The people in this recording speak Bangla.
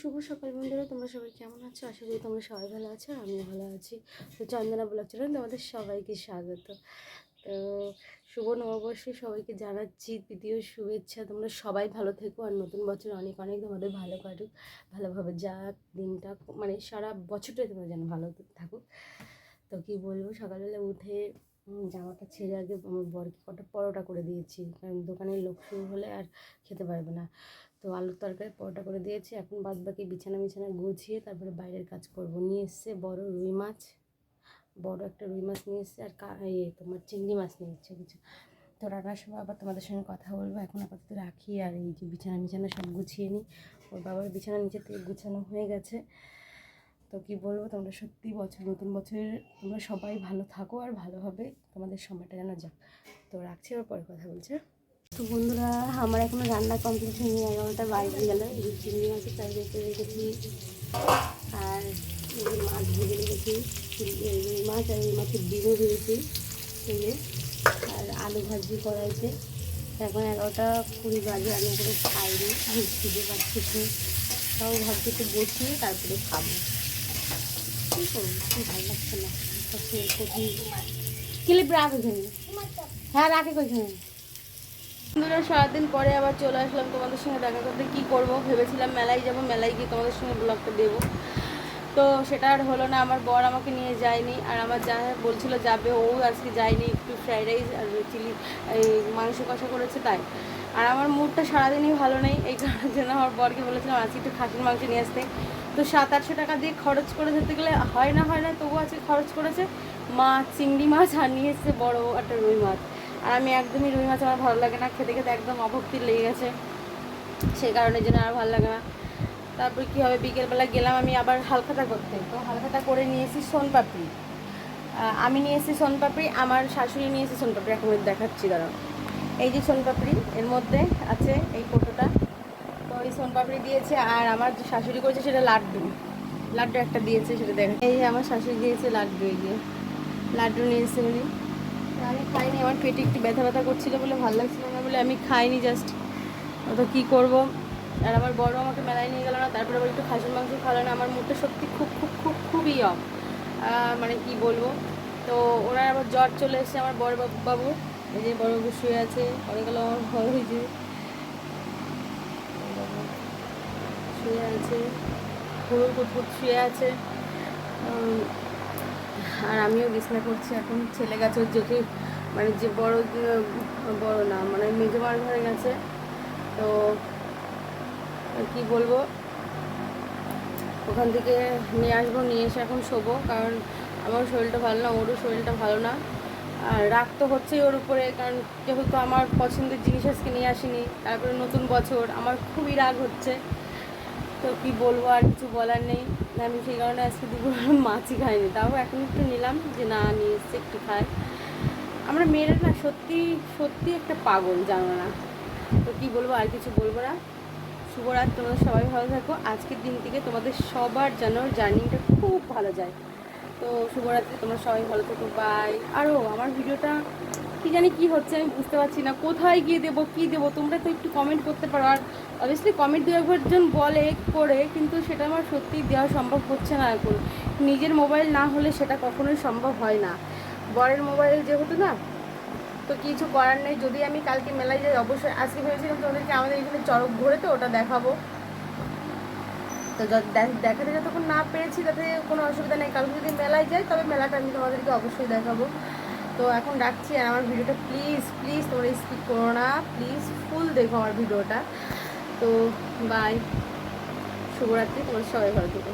শুভ সকাল বন্ধুরা, তোমরা সবাই কেমন আছো? আশা করি তোমরা সবাই ভালো আছো আর আমিও ভালো আছি। তো চন্দনা ব্লগ চ্যানেলে তোমাদের সবাইকে স্বাগত। তো শুভ নববর্ষে সবাইকে জানাচ্ছি দ্বিতীয় শুভেচ্ছা। তোমরা সবাই ভালো থেকো আর নতুন বছর অনেক অনেক তোমাদের ভালো কাটুক, ভালোভাবে যাক দিনটা, মানে সারা বছরটাই তোমরা যেন ভালো থাকুক। তো কী বলবো, সকালবেলা উঠে জামাটা ছেড়ে আগে আমার বরকে কটা পরোটা করে দিয়েছি, কারণ দোকানের লোক শুরু হলে আর খেতে পারবে না। তো আলুর তরকারি পরোটা করে দিয়েছি। এখন বাদ বাকি বিছানা গুছিয়ে তারপরে বাইরের কাজ করব। নিয়ে এসছে বড় রুই মাছ, বড় একটা রুই মাছ নিয়ে এসছে, আর তোমার চিংড়ি মাছ নিয়ে এসছে কিছু। তো রান্নার সময় আবার তোমাদের সঙ্গে কথা বলবো। এখন আপাতত রাখি, আর এই যে বিছানা সব গুছিয়ে নিই। ওর বাবার বিছানা নিচে থেকে গুছানো হয়ে গেছে। তো কী বলবো, তোমরা সত্যি নতুন বছরের তোমরা সবাই ভালো থাকো আর ভালোভাবে তোমাদের সময়টা যেন যাক। তো রাখছি, আবার পরে কথা বলছে। তো বন্ধুরা, আমার এখনো রান্না কমপ্লিট হয়নি, 11টা বাইরে গেল। এই চিংড়ি মাছের তরকারি রেখেছি, আর এই যে মাছ ভেজে রেখেছি, রুই মাছ আর রুই মাছের ডিমও ভেজেছি এই যে, আর আলু ভাজি করা হয়েছে। এখন 11টা 20 বাজে, আমি এখনো খাইনি, খিদে পাচ্ছি তো। তাও ভাবছি একটু বসিয়ে তারপরে খাবো। কী করবো, খুব ভালো লাগছে না। ক্লিপ রাখ ওইখানে, হ্যাঁ রাখে ওইখানে। বন্ধুরা, সারাদিন পরে আবার চলে আসলাম তোমাদের সঙ্গে দেখা করতে। কী করবো, ভেবেছিলাম মেলায় যাব, মেলায় গিয়ে তোমাদের সঙ্গে ব্লগটা দেবো, তো সেটা আর হলো না। আমার বর আমাকে নিয়ে যায়নি, আর আমার যা বলছিল যাবে, ও আজকে যায়নি। একটু ফ্রাইড রাইস আর চিলি এই মাংস কষা করেছে তাই। আর আমার মুডটা সারাদিনই ভালো নেই, এই কারণের জন্য আমার বরকে বলেছিলাম আজকে একটু খাসির মাংস নিয়ে আসতে। তো 700-800 টাকা দিয়ে খরচ করে যেতে গেলে হয় না, তবু আজকে খরচ করেছে। মাছ, চিংড়ি মাছ, আর নিয়ে এসছে বড়ো একটা রুই মাছ। আর আমি একদমই রুই মাছ আমার ভালো লাগে না, খেতে খেতে একদম অভক্তির লেগে গেছে, সেই কারণের জন্য আর ভালো লাগে না। তারপর কী হবে, বিকেলবেলা গেলাম আমি আবার হালখাতা করতে। তো হালখাতা করে নিয়ে এসেছি সোনপাপড়ি। আমি নিয়ে এসেছি সোনপাপড়ি, আমার শাশুড়ি নিয়ে এসেছি সোনপাপড়ি। এখন দেখাচ্ছি, দাঁড়াও। এই যে সোনপাপড়ি, এর মধ্যে আছে এই ফটোটা। তো এই সোনপাপড়ি দিয়েছে, আর আমার যে শাশুড়ি করেছে সেটা লাড্ডু একটা দিয়েছে, সেটা দেখা। এই যে আমার শাশুড়ি দিয়েছে লাড্ডু, এই যে লাড্ডু নিয়ে এসে উনি। আমি খাইনি, আমার পেটে একটু ব্যথা করছিলো বলে ভালো লাগছিল না বলে আমি খাইনি জাস্ট। তো কী করবো, আর আমার বড় আমাকে মেলায় নিয়ে গেল না, তারপরে আবার একটু খাসির মাংস খাওয়ালো না। আমার মুডটা সত্যি খুবই অফ, মানে কি বলবো। তো ওনার আবার জ্বর চলে এসেছে আমার বড় বাবু। এই যে বড়বাবু শুয়ে আছে, অনেকগুলো আমার ভয় হয়েছে, শুয়ে আছে, কুটকুট শুয়ে আছে। আর আমিও বিছনা করছি। এখন ছেলে গেছে ওর জেঠি, মানে যে বড় না, মানে মেজমার ঘরে গেছে। তো কি বলবো, ওখান থেকে নিয়ে আসবো, নিয়ে এসে এখন শোবো, কারণ আমার শরীরটা ভালো না, ওরও শরীরটা ভালো না। আর রাগ তো হচ্ছেই ওর উপরে, কারণ যেহেতু আমার পছন্দের জিনিস আজকে নিয়ে আসিনি, তারপরে নতুন বছর, আমার খুবই রাগ হচ্ছে। তো কি বলবো, আর কিছু বলার নেই। আমি সেই কারণে আজকে দুপুর মাছই খাইনি, তাও এখন একটু নিলাম যে না নিয়ে এসছে একটু খাই। আমরা মেয়েরা না সত্যি একটা পাগল, জানো না। তো কি বলবো, আর কিছু বলবো না। শুভরাত, তোমরা সবাই ভালো থাকো। আজকের দিন থেকে তোমাদের সবার যেন জার্নিটা খুব ভালো যায়। তো শুভরাত্রি, তোমরা সবাই ভালো থাকো, বাই। আরও আমার ভিডিওটা কী জানি কী হচ্ছে, আমি বুঝতে পারছি না কোথায় গিয়ে দেবো, কী দেবো। তোমরা তো একটু কমেন্ট করতে পারো। আর অবভিয়াসলি কমেন্ট দু একজন বলে করে, কিন্তু সেটা আমার সত্যিই দেওয়া সম্ভব হচ্ছে না এখন। নিজের মোবাইল না হলে সেটা কখনোই সম্ভব হয় না, বরের মোবাইল যেহেতু না। তো কিছু করার নেই। যদি আমি কালকে মেলায় যাই, অবশ্যই আজকে ভেবেছিলাম তোমাদেরকে আমাদের এখানে চড়ক ঘোরে, তো ওটা দেখাবো। তো দেখাতে যতক্ষণ না পেরেছি তাতে কোনো অসুবিধা নেই। কালকে যদি মেলায় যাই তবে মেলাটা আমি তোমাদেরকে অবশ্যই দেখাবো। তো এখন রাখছি, আর আমার ভিডিওটা প্লিজ তোমরা স্কিপ করো না, প্লিজ ফুল দেখো আমার ভিডিওটা। তো বাই, শুভরাত্রি, তোমার সবাই ভালো থেকো।